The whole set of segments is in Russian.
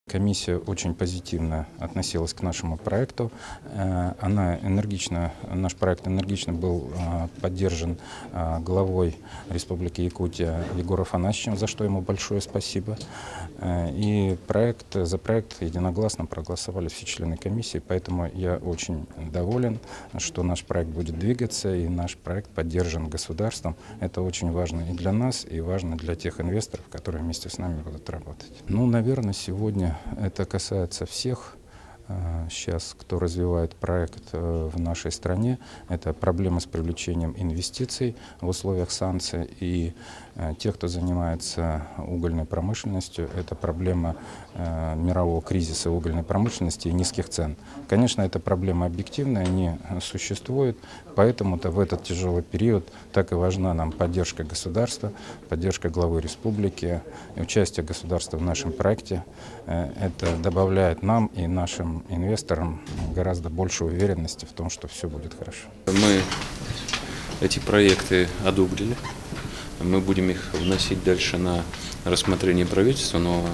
Комиссия очень позитивно относилась к нашему проекту. Наш проект энергично был поддержан главой Республики Якутия Егором Афанасьевичем, за что ему большое спасибо. И за проект единогласно проголосовали все члены комиссии, поэтому я очень доволен, что наш проект будет двигаться, и наш проект поддержан государством. Это очень важно и для нас, и важно для тех инвесторов, которые вместе с нами будут работать. Наверное, сегодня это касается всех сейчас, кто развивает проект в нашей стране. Это проблема с привлечением инвестиций в условиях санкций. И тех, кто занимается угольной промышленностью, это проблема мирового кризиса угольной промышленности и низких цен. Конечно, эта проблема объективная, они существуют, поэтому-то в этот тяжелый период так и важна нам поддержка государства, поддержка главы республики, участие государства в нашем проекте. Это добавляет нам и нашим инвесторам гораздо больше уверенности в том, что все будет хорошо. Мы эти проекты одобрили. Мы будем их вносить дальше на рассмотрение правительства, но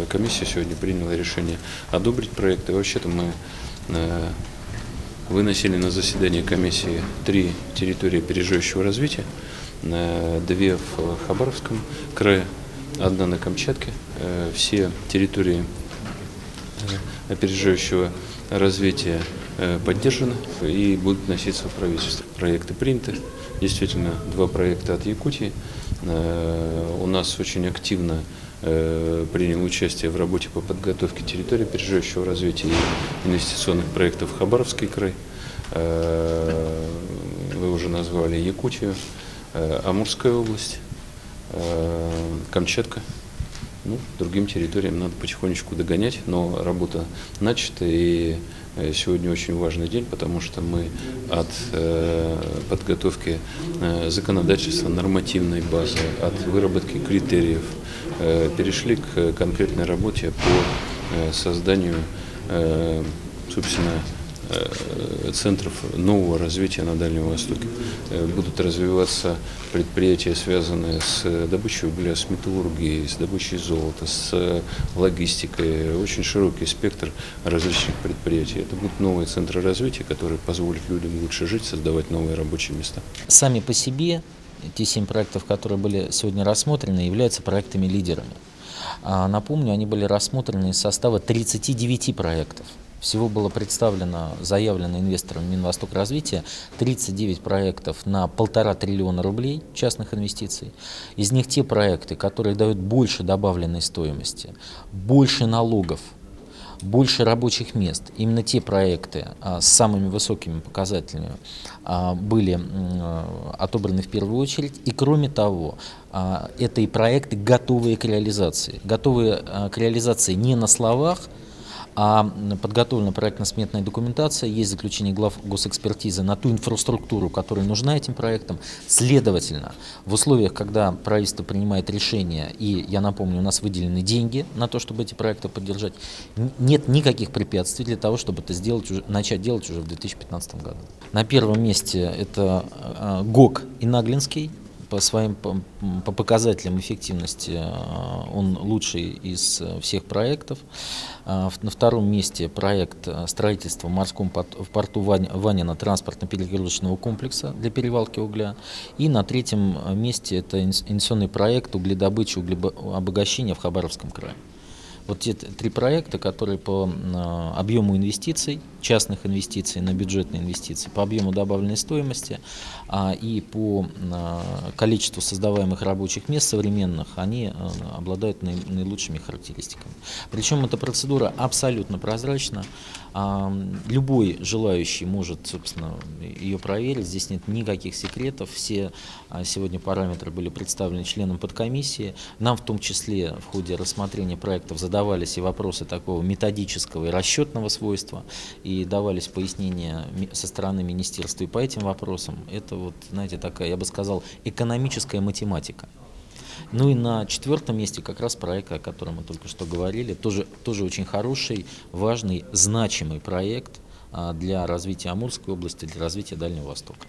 комиссия сегодня приняла решение одобрить проекты. Вообще-то мы выносили на заседание комиссии 3 территории опережающего развития, 2 в Хабаровском крае, 1 на Камчатке. Все территории опережающего развития поддержаны и будут вноситься в правительство. Проекты приняты. Действительно, 2 проекта от Якутии. У нас очень активно принял участие в работе по подготовке территории опережающего развития и инвестиционных проектов в Хабаровский край. Вы уже назвали Якутию, Амурская область, Камчатка. Другим территориям надо потихонечку догонять, но работа начата, и сегодня очень важный день, потому что мы от подготовки законодательства, нормативной базы, от выработки критериев перешли к конкретной работе по созданию, собственно, центров нового развития на Дальнем Востоке. Будут развиваться предприятия, связанные с добычей угля, с металлургией, с добычей золота, с логистикой. Очень широкий спектр различных предприятий. Это будут новые центры развития, которые позволят людям лучше жить, создавать новые рабочие места. Сами по себе те 7 проектов, которые были сегодня рассмотрены, являются проектами-лидерами. Напомню, они были рассмотрены из состава 39 проектов. Всего было заявлено инвесторам Минвосток развития 39 проектов на 1,5 триллиона рублей частных инвестиций. Из них те проекты, которые дают больше добавленной стоимости, больше налогов, больше рабочих мест. Именно те проекты с самыми высокими показателями были отобраны в первую очередь. И кроме того, это и проекты, готовые к реализации. Готовые к реализации не на словах, а подготовлена проектно-сметная документация, есть заключение глав госэкспертизы на ту инфраструктуру, которая нужна этим проектам. Следовательно, в условиях, когда правительство принимает решение, и, я напомню, у нас выделены деньги на то, чтобы эти проекты поддержать, нет никаких препятствий для того, чтобы это начать делать уже в 2015 году. На первом месте это ГОК Инаглинский. По показателям эффективности он лучший из всех проектов. На втором месте проект строительства в порту Ванина транспортно-перегрузочного комплекса для перевалки угля. И на третьем месте это инвестиционный проект угледобычи, углеобогащения в Хабаровском крае. Вот те 3 проекта, которые по объему инвестиций, частных инвестиций на бюджетные инвестиции, по объему добавленной стоимости и по количеству создаваемых рабочих мест современных, они обладают наилучшими характеристиками. Причем эта процедура абсолютно прозрачна. Любой желающий может, собственно, ее проверить. Здесь нет никаких секретов. Все сегодня параметры были представлены членам подкомиссии. Нам в том числе в ходе рассмотрения проектов задавались и вопросы такого методического и расчетного свойства, и давались пояснения со стороны министерства и по этим вопросам. Это вот, знаете, такая, я бы сказал, экономическая математика. Ну и на 4-м месте как раз проект, о котором мы только что говорили, тоже очень хороший, важный, значимый проект для развития Амурской области, для развития Дальнего Востока.